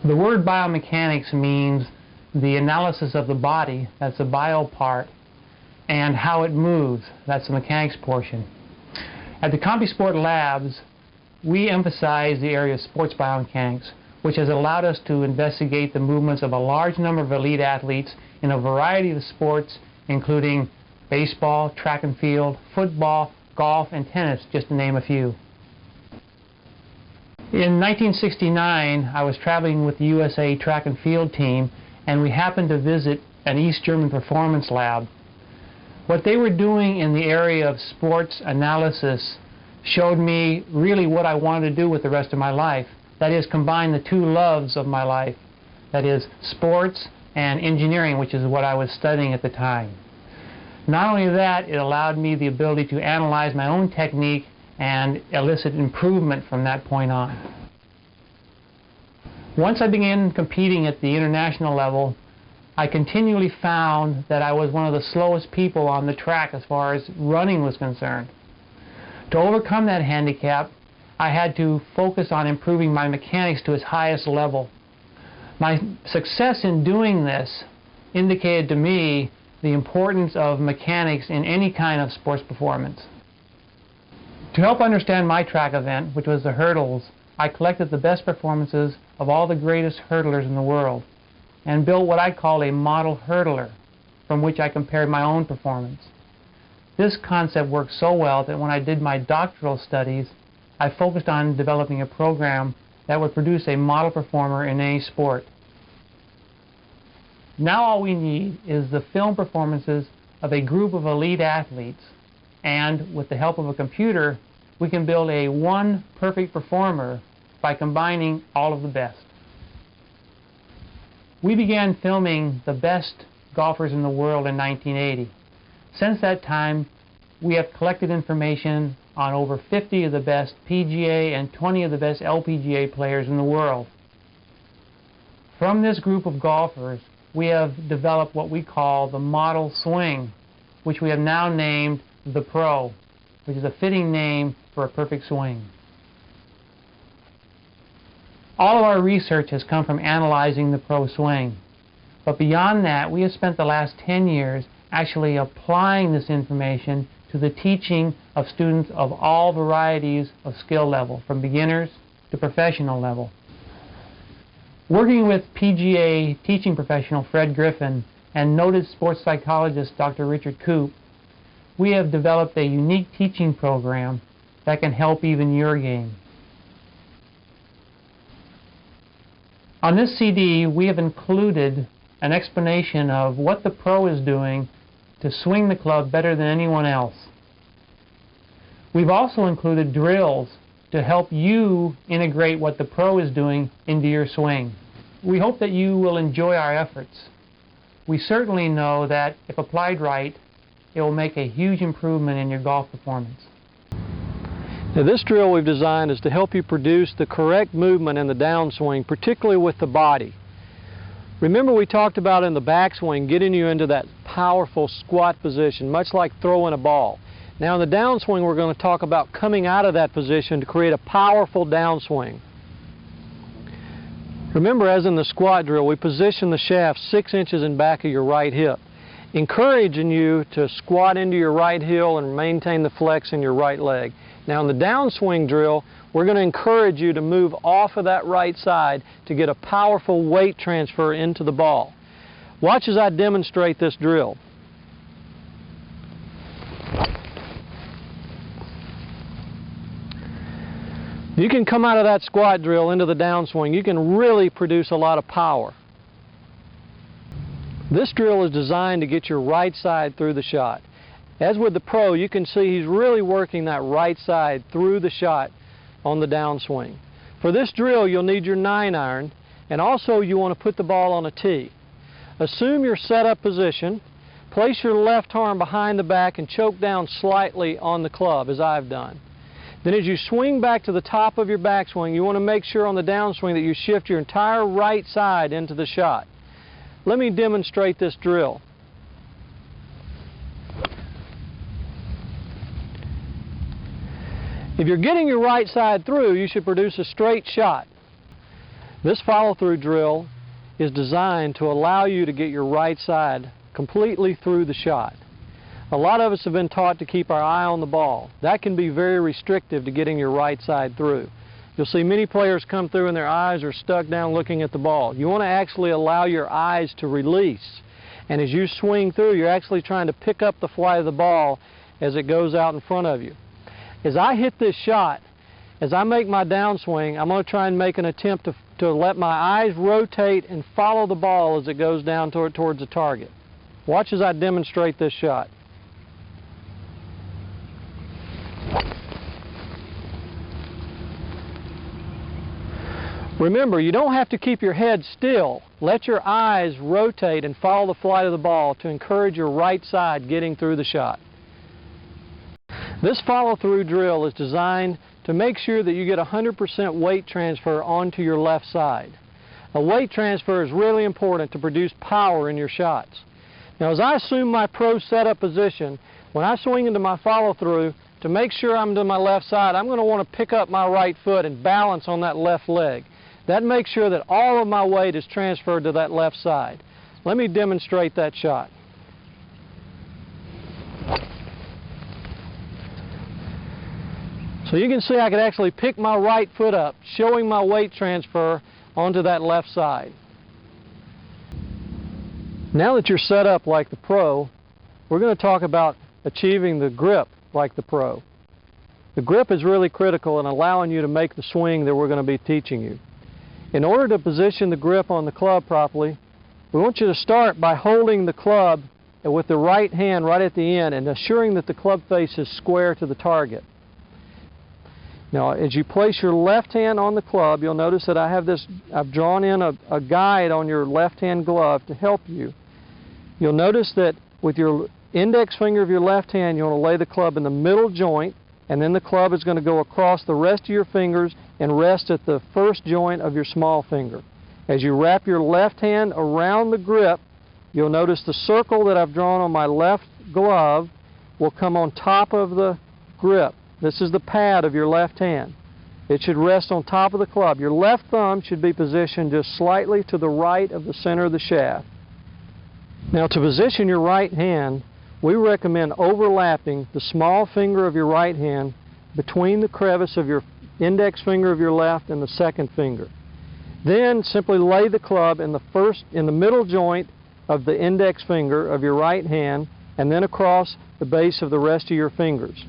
The word biomechanics means the analysis of the body, that's the bio part, and how it moves, that's the mechanics portion. At the CompuSport Labs, we emphasize the area of sports biomechanics, which has allowed us to investigate the movements of a large number of elite athletes in a variety of sports, including baseball, track and field, football, golf, and tennis, just to name a few. In 1969, I was traveling with the USA track and field team, and we happened to visit an East German performance lab. What they were doing in the area of sports analysis showed me really what I wanted to do with the rest of my life. That is, combine the two loves of my life. That is, sports and engineering, which is what I was studying at the time. Not only that, it allowed me the ability to analyze my own technique and elicit improvement from that point on. Once I began competing at the international level, I continually found that I was one of the slowest people on the track as far as running was concerned. To overcome that handicap, I had to focus on improving my mechanics to its highest level. My success in doing this indicated to me the importance of mechanics in any kind of sports performance. To help understand my track event, which was the hurdles, I collected the best performances of all the greatest hurdlers in the world and built what I call a model hurdler, from which I compared my own performance. This concept worked so well that when I did my doctoral studies, I focused on developing a program that would produce a model performer in any sport. Now all we need is the film performances of a group of elite athletes, and with the help of a computer, we can build a one perfect performer by combining all of the best. We began filming the best golfers in the world in 1980. Since that time, we have collected information on over 50 of the best PGA and 20 of the best LPGA players in the world. From this group of golfers, we have developed what we call the model swing, which we have now named the Pro, which is a fitting name for a perfect swing. All of our research has come from analyzing the Pro swing. But beyond that, we have spent the last 10 years actually applying this information to the teaching of students of all varieties of skill level, from beginners to professional level. Working with PGA teaching professional Fred Griffin and noted sports psychologist Dr. Richard Koop, we have developed a unique teaching program that can help even your game. On this CD, we have included an explanation of what the pro is doing to swing the club better than anyone else. We've also included drills to help you integrate what the pro is doing into your swing. We hope that you will enjoy our efforts. We certainly know that if applied right, it will make a huge improvement in your golf performance. Now, this drill we've designed is to help you produce the correct movement in the downswing, particularly with the body. Remember, we talked about in the backswing getting you into that powerful squat position, much like throwing a ball. Now in the downswing, we're going to talk about coming out of that position to create a powerful downswing. Remember, as in the squat drill, we position the shaft 6 inches in back of your right hip, encouraging you to squat into your right heel and maintain the flex in your right leg. Now in the downswing drill, we're going to encourage you to move off of that right side to get a powerful weight transfer into the ball. Watch as I demonstrate this drill. You can come out of that squat drill into the downswing. You can really produce a lot of power. This drill is designed to get your right side through the shot. As with the pro, you can see he's really working that right side through the shot on the downswing. For this drill, you'll need your 9-iron, and also you want to put the ball on a tee. Assume your setup position, place your left arm behind the back and choke down slightly on the club, as I've done. Then as you swing back to the top of your backswing, you want to make sure on the downswing that you shift your entire right side into the shot. Let me demonstrate this drill. If you're getting your right side through, you should produce a straight shot. This follow-through drill is designed to allow you to get your right side completely through the shot. A lot of us have been taught to keep our eye on the ball. That can be very restrictive to getting your right side through. You'll see many players come through and their eyes are stuck down looking at the ball. You want to actually allow your eyes to release. And as you swing through, you're actually trying to pick up the flight of the ball as it goes out in front of you. As I hit this shot, as I make my downswing, I'm going to try and make an attempt to let my eyes rotate and follow the ball as it goes down towards the target. Watch as I demonstrate this shot. Remember, you don't have to keep your head still. Let your eyes rotate and follow the flight of the ball to encourage your right side getting through the shot. This follow-through drill is designed to make sure that you get 100% weight transfer onto your left side. A weight transfer is really important to produce power in your shots. Now, as I assume my pro setup position, when I swing into my follow-through, to make sure I'm to my left side, I'm going to want to pick up my right foot and balance on that left leg. That makes sure that all of my weight is transferred to that left side. Let me demonstrate that shot. So you can see I could actually pick my right foot up, showing my weight transfer onto that left side. Now that you're set up like the pro, we're going to talk about achieving the grip like the pro. The grip is really critical in allowing you to make the swing that we're going to be teaching you. In order to position the grip on the club properly, we want you to start by holding the club with the right hand right at the end and assuring that the club face is square to the target. Now, as you place your left hand on the club, you'll notice that I've drawn in a guide on your left hand glove to help you. You'll notice that with your index finger of your left hand, you want to lay the club in the middle joint, and then the club is going to go across the rest of your fingers and rest at the first joint of your small finger. As you wrap your left hand around the grip, you'll notice the circle that I've drawn on my left glove will come on top of the grip. This is the pad of your left hand. It should rest on top of the club. Your left thumb should be positioned just slightly to the right of the center of the shaft. Now, to position your right hand, we recommend overlapping the small finger of your right hand between the crevice of your index finger of your left and the second finger. Then simply lay the club in the middle joint of the index finger of your right hand and then across the base of the rest of your fingers.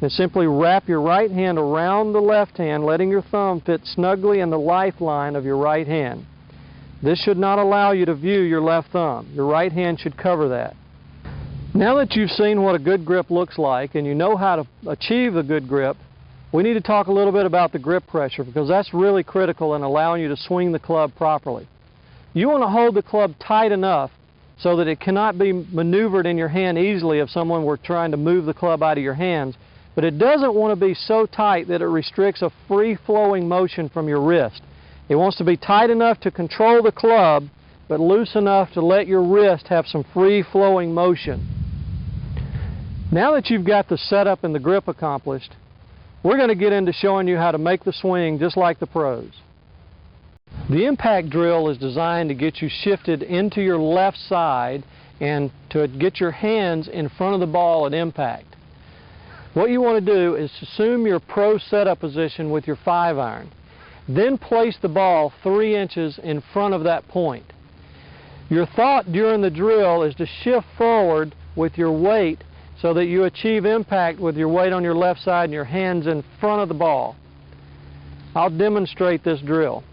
Then simply wrap your right hand around the left hand, letting your thumb fit snugly in the lifeline of your right hand. This should not allow you to view your left thumb. Your right hand should cover that. Now that you've seen what a good grip looks like and you know how to achieve a good grip, we need to talk a little bit about the grip pressure, because that's really critical in allowing you to swing the club properly. You want to hold the club tight enough so that it cannot be maneuvered in your hand easily if someone were trying to move the club out of your hands, but it doesn't want to be so tight that it restricts a free-flowing motion from your wrist. It wants to be tight enough to control the club, but loose enough to let your wrist have some free-flowing motion. Now that you've got the setup and the grip accomplished, we're going to get into showing you how to make the swing just like the pros. The impact drill is designed to get you shifted into your left side and to get your hands in front of the ball at impact. What you want to do is assume your pro setup position with your 5-iron. Then place the ball 3 inches in front of that point. Your thought during the drill is to shift forward with your weight so that you achieve impact with your weight on your left side and your hands in front of the ball. I'll demonstrate this drill.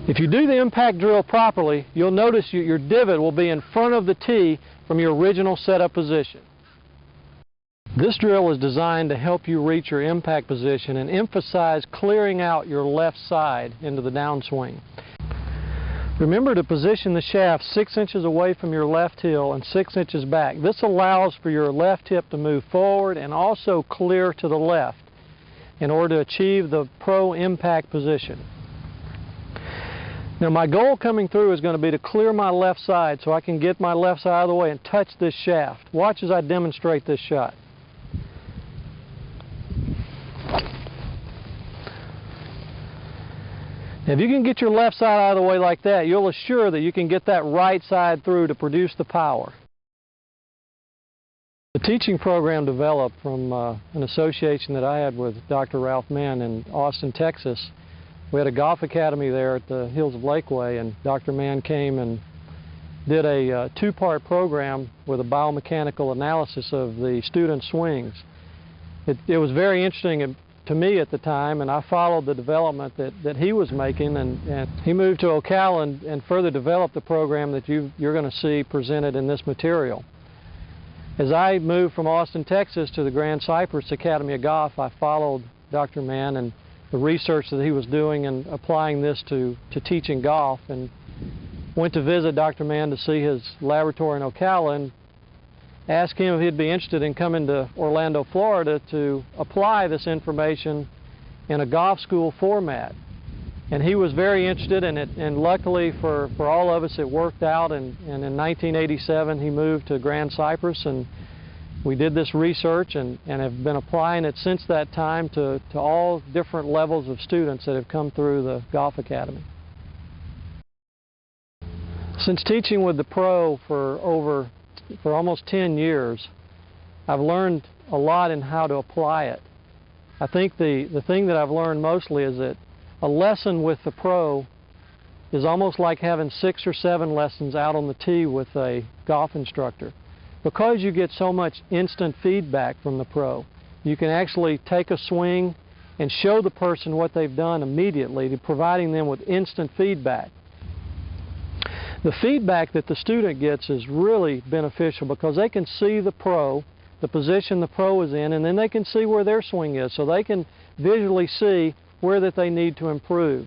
If you do the impact drill properly, you'll notice your divot will be in front of the tee from your original setup position. This drill is designed to help you reach your impact position and emphasize clearing out your left side into the downswing. Remember to position the shaft 6 inches away from your left heel and 6 inches back. This allows for your left hip to move forward and also clear to the left in order to achieve the pro impact position. Now, my goal coming through is going to be to clear my left side so I can get my left side out of the way and touch this shaft. Watch as I demonstrate this shot. If you can get your left side out of the way like that, you'll assure that you can get that right side through to produce the power. The teaching program developed from an association that I had with Dr. Ralph Mann in Austin, Texas. We had a golf academy there at the Hills of Lakeway, and Dr. Mann came and did a two-part program with a biomechanical analysis of the student swings. It was very interesting to me at the time, and I followed the development that he was making, and he moved to Ocala and further developed the program that you're going to see presented in this material. As I moved from Austin, Texas to the Grand Cypress Academy of Golf, I followed Dr. Mann and the research that he was doing and applying this to teaching golf, and went to visit Dr. Mann to see his laboratory in Ocala and asked him if he'd be interested in coming to Orlando, Florida to apply this information in a golf school format. And he was very interested in it, and luckily for all of us it worked out, and in 1987 he moved to Grand Cypress, and we did this research and have been applying it since that time to all different levels of students that have come through the Golf Academy. Since teaching with the pro for almost 10 years, I've learned a lot in how to apply it. I think the thing that I've learned mostly is that a lesson with the pro is almost like having 6 or 7 lessons out on the tee with a golf instructor. Because you get so much instant feedback from the pro, you can actually take a swing and show the person what they've done immediately, providing them with instant feedback. The feedback that the student gets is really beneficial because they can see the pro, the position the pro is in, and then they can see where their swing is, so they can visually see where that they need to improve.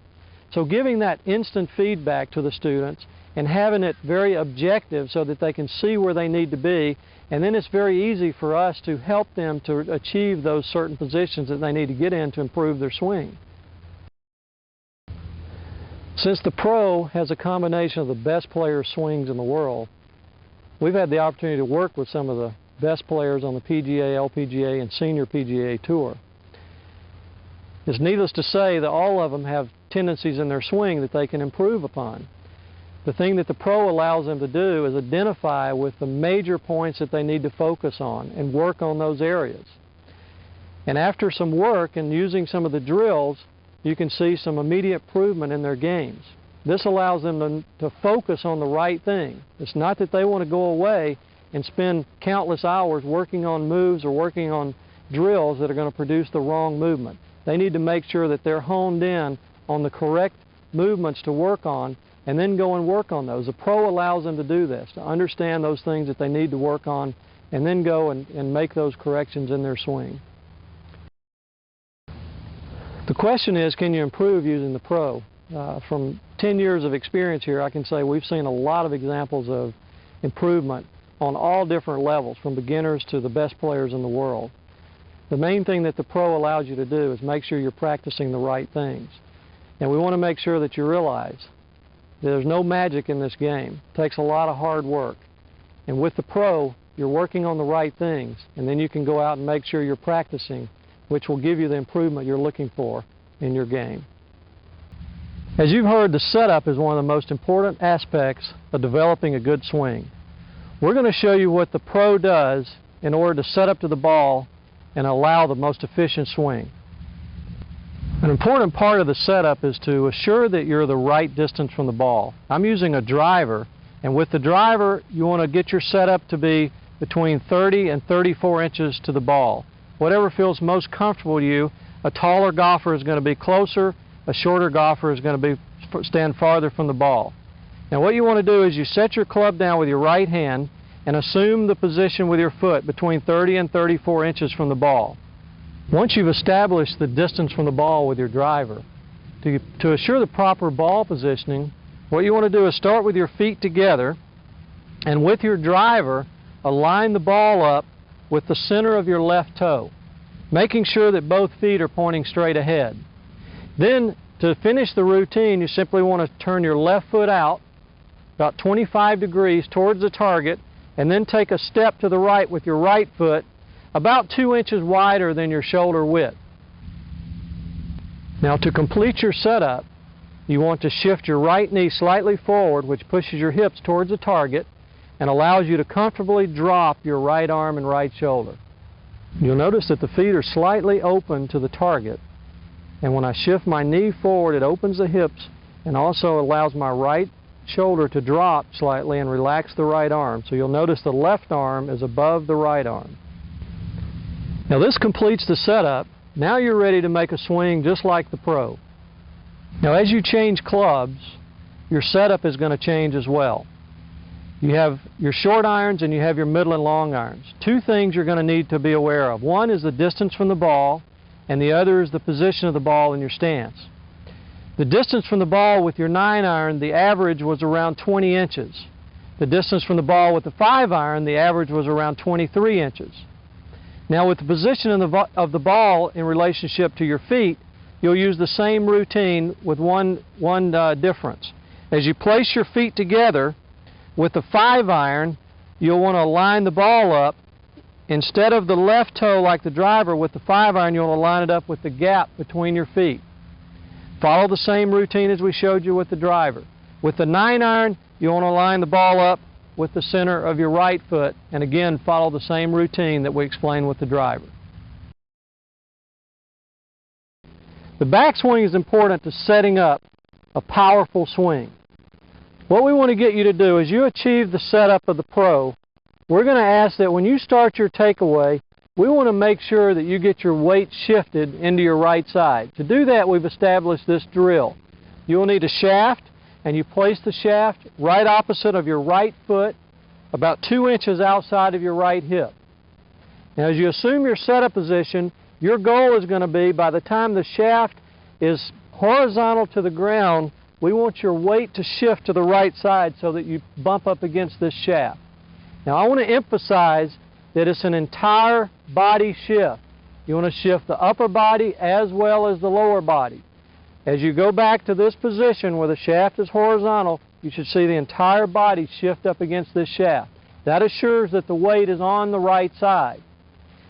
So giving that instant feedback to the students and having it very objective so that they can see where they need to be, and then it's very easy for us to help them to achieve those certain positions that they need to get in to improve their swing. Since the pro has a combination of the best player swings in the world, we've had the opportunity to work with some of the best players on the PGA, LPGA, and Senior PGA Tour. It's needless to say that all of them have tendencies in their swing that they can improve upon. The thing that the pro allows them to do is identify with the major points that they need to focus on and work on those areas. And after some work and using some of the drills, you can see some immediate improvement in their games. This allows them to focus on the right thing. It's not that they want to go away and spend countless hours working on moves or working on drills that are going to produce the wrong movement. They need to make sure that they're honed in on the correct movements to work on, and then go and work on those. The pro allows them to do this, to understand those things that they need to work on, and then go and make those corrections in their swing. The question is, can you improve using the pro? From 10 years of experience here, I can say we've seen a lot of examples of improvement on all different levels, from beginners to the best players in the world. The main thing that the pro allows you to do is make sure you're practicing the right things. And we want to make sure that you realize there's no magic in this game. It takes a lot of hard work. And with the pro, you're working on the right things, and then you can go out and make sure you're practicing, which will give you the improvement you're looking for in your game. As you've heard, the setup is one of the most important aspects of developing a good swing. We're going to show you what the pro does in order to set up to the ball and allow the most efficient swing. An important part of the setup is to assure that you're the right distance from the ball. I'm using a driver, and with the driver you want to get your setup to be between 30 and 34 inches to the ball. Whatever feels most comfortable to you. A taller golfer is going to be closer, a shorter golfer is going to stand farther from the ball. Now what you want to do is you set your club down with your right hand and assume the position with your foot between 30 and 34 inches from the ball. Once you've established the distance from the ball with your driver, to assure the proper ball positioning, what you want to do is start with your feet together, and with your driver, align the ball up with the center of your left toe, making sure that both feet are pointing straight ahead. Then, to finish the routine, you simply want to turn your left foot out about 25 degrees towards the target, and then take a step to the right with your right foot about 2 inches wider than your shoulder width. Now, to complete your setup, you want to shift your right knee slightly forward, which pushes your hips towards the target and allows you to comfortably drop your right arm and right shoulder. You'll notice that the feet are slightly open to the target, and when I shift my knee forward, it opens the hips and also allows my right shoulder to drop slightly and relax the right arm. So you'll notice the left arm is above the right arm. Now this completes the setup. Now you're ready to make a swing just like the pro. Now as you change clubs, your setup is going to change as well. You have your short irons and you have your middle and long irons. Two things you're going to need to be aware of. One is the distance from the ball, and the other is the position of the ball in your stance. The distance from the ball with your 9-iron, the average was around 20 inches. The distance from the ball with the 5-iron, the average was around 23 inches. Now with the position of the ball in relationship to your feet, you'll use the same routine with one difference. As you place your feet together with the 5-iron, you'll want to line the ball up. Instead of the left toe like the driver with the 5-iron, you'll want to line it up with the gap between your feet. Follow the same routine as we showed you with the driver. With the 9-iron, you want to line the ball up with the center of your right foot, and again follow the same routine that we explained with the driver. The backswing is important to setting up a powerful swing. What we want to get you to do is you achieve the setup of the pro. We're going to ask that when you start your takeaway, we want to make sure that you get your weight shifted into your right side. To do that, we've established this drill. You will need a shaft, and you place the shaft right opposite of your right foot, about 2 inches outside of your right hip. Now as you assume your setup position, your goal is going to be, by the time the shaft is horizontal to the ground, we want your weight to shift to the right side so that you bump up against this shaft. Now I want to emphasize that it's an entire body shift. You want to shift the upper body as well as the lower body. As you go back to this position where the shaft is horizontal, you should see the entire body shift up against this shaft. That assures that the weight is on the right side.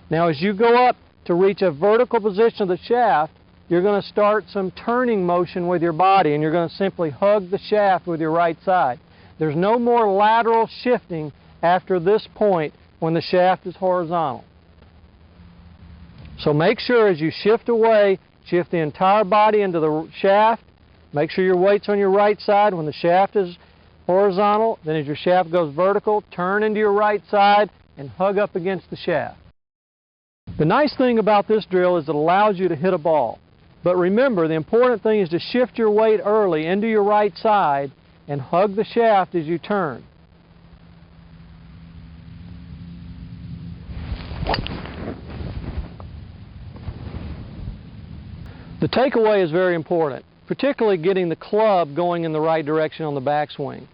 Now as you go up to reach a vertical position of the shaft, you're going to start some turning motion with your body, and you're going to simply hug the shaft with your right side. There's no more lateral shifting after this point when the shaft is horizontal. So make sure as you shift away, shift the entire body into the shaft. Make sure your weight's on your right side when the shaft is horizontal. Then as your shaft goes vertical, turn into your right side and hug up against the shaft. The nice thing about this drill is it allows you to hit a ball. But remember, the important thing is to shift your weight early into your right side and hug the shaft as you turn. The takeaway is very important, particularly getting the club going in the right direction on the backswing.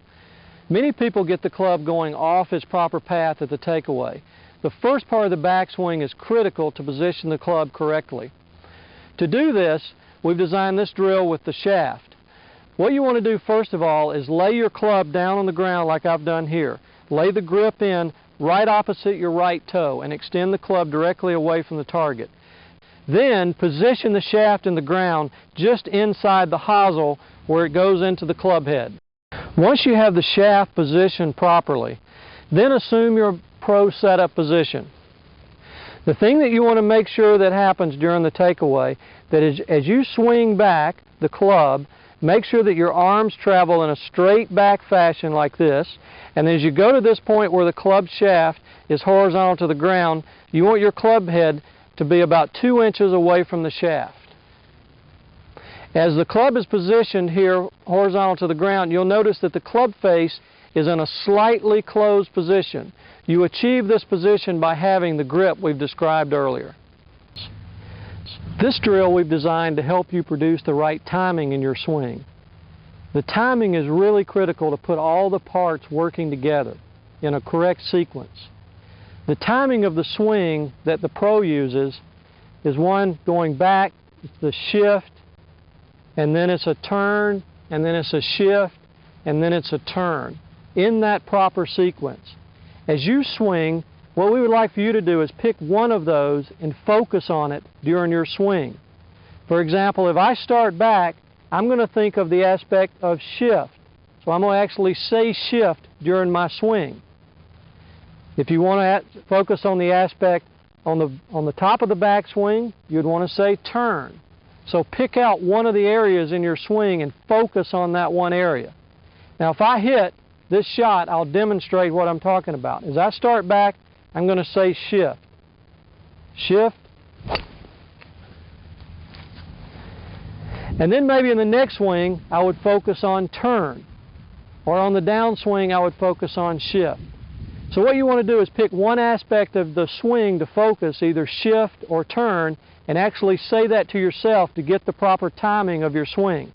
Many people get the club going off its proper path at the takeaway. The first part of the backswing is critical to position the club correctly. To do this, we've designed this drill with the shaft. What you want to do first of all is lay your club down on the ground like I've done here. Lay the grip in right opposite your right toe and extend the club directly away from the target. Then position the shaft in the ground just inside the hosel where it goes into the club head. Once you have the shaft positioned properly, then assume your pro setup position. The thing that you want to make sure that happens during the takeaway, that is, as you swing back the club, make sure that your arms travel in a straight back fashion like this, and as you go to this point where the club shaft is horizontal to the ground, you want your club head to be about 2 inches away from the shaft. As the club is positioned here horizontal to the ground, you'll notice that the club face is in a slightly closed position. You achieve this position by having the grip we've described earlier. This drill we've designed to help you produce the right timing in your swing. The timing is really critical to put all the parts working together in a correct sequence. The timing of the swing that the pro uses is one going back, it's the shift, and then it's a turn, and then it's a shift, and then it's a turn, in that proper sequence. As you swing, what we would like for you to do is pick one of those and focus on it during your swing. For example, if I start back I'm going to think of the aspect of shift. So I'm going to actually say shift during my swing. If you want to focus on the aspect on the top of the backswing, you'd want to say turn. So pick out one of the areas in your swing and focus on that one area. Now if I hit this shot, I'll demonstrate what I'm talking about. As I start back, I'm going to say shift. Shift. And then maybe in the next swing, I would focus on turn. Or on the downswing, I would focus on shift. So what you want to do is pick one aspect of the swing to focus, either shift or turn, and actually say that to yourself to get the proper timing of your swing.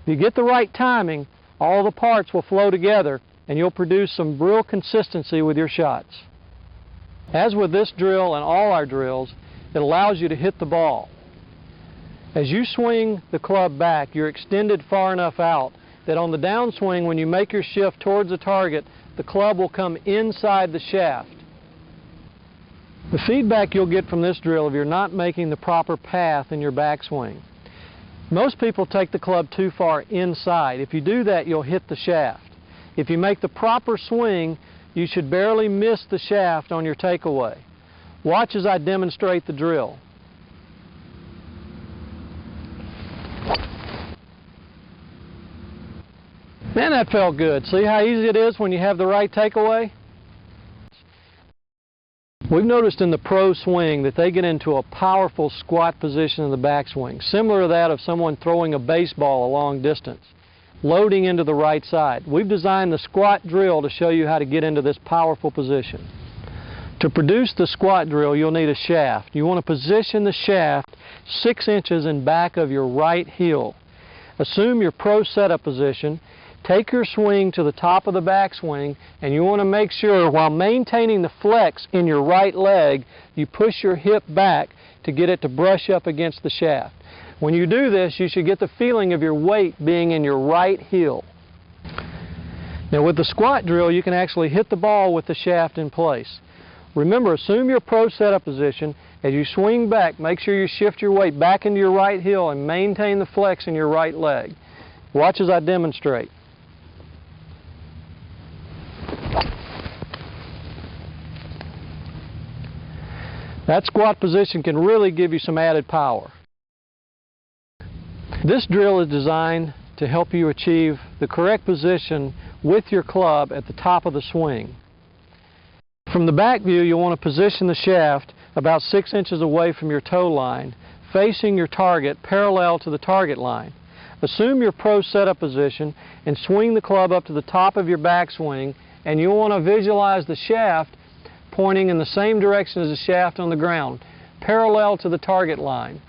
If you get the right timing, all the parts will flow together and you'll produce some real consistency with your shots. As with this drill and all our drills, it allows you to hit the ball. As you swing the club back, you're extended far enough out that on the downswing, when you make your shift towards the target, the club will come inside the shaft. The feedback you'll get from this drill if you're not making the proper path in your backswing. Most people take the club too far inside. If you do that, you'll hit the shaft. If you make the proper swing, you should barely miss the shaft on your takeaway. Watch as I demonstrate the drill. Man, that felt good. See how easy it is when you have the right takeaway? We've noticed in the pro swing that they get into a powerful squat position in the backswing, similar to that of someone throwing a baseball a long distance, loading into the right side. We've designed the squat drill to show you how to get into this powerful position. To produce the squat drill, you'll need a shaft. You want to position the shaft 6 inches in back of your right heel. Assume your pro setup position. Take your swing to the top of the backswing, and you want to make sure while maintaining the flex in your right leg, you push your hip back to get it to brush up against the shaft. When you do this, you should get the feeling of your weight being in your right heel. Now with the squat drill, you can actually hit the ball with the shaft in place. Remember, assume your pro setup position. As you swing back, make sure you shift your weight back into your right heel and maintain the flex in your right leg. Watch as I demonstrate. That squat position can really give you some added power. This drill is designed to help you achieve the correct position with your club at the top of the swing. From the back view, you'll want to position the shaft about 6 inches away from your toe line, facing your target parallel to the target line. Assume your pro setup position and swing the club up to the top of your backswing, and you'll want to visualize the shaft pointing in the same direction as the shaft on the ground, parallel to the target line.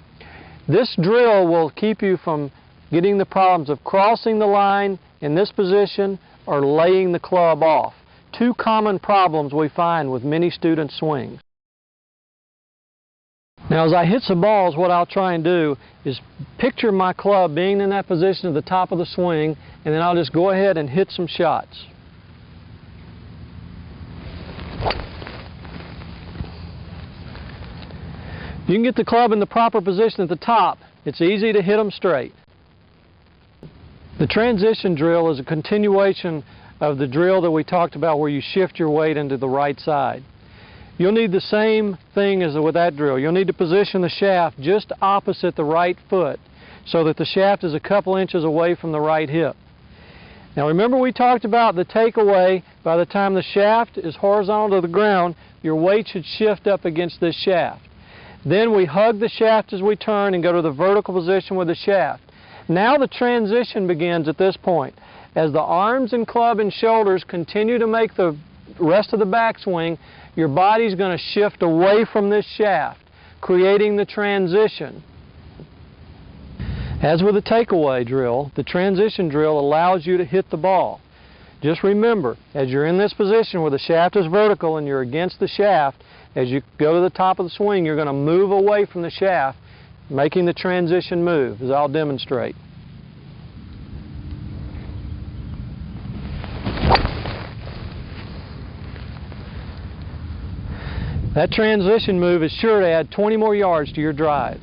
This drill will keep you from getting the problems of crossing the line in this position or laying the club off. Two common problems we find with many student swings. Now as I hit some balls, what I'll try and do is picture my club being in that position at the top of the swing, and then I'll just go ahead and hit some shots. If you can get the club in the proper position at the top, it's easy to hit them straight. The transition drill is a continuation of the drill that we talked about where you shift your weight into the right side. You'll need the same thing as with that drill. You'll need to position the shaft just opposite the right foot so that the shaft is a couple inches away from the right hip. Now remember we talked about the takeaway. By the time the shaft is horizontal to the ground, your weight should shift up against this shaft. Then we hug the shaft as we turn and go to the vertical position with the shaft. Now the transition begins at this point. As the arms and club and shoulders continue to make the rest of the backswing, your body's going to shift away from this shaft, creating the transition. As with the takeaway drill, the transition drill allows you to hit the ball. Just remember, as you're in this position where the shaft is vertical and you're against the shaft, as you go to the top of the swing, you're going to move away from the shaft, making the transition move, as I'll demonstrate. That transition move is sure to add 20 more yards to your drive.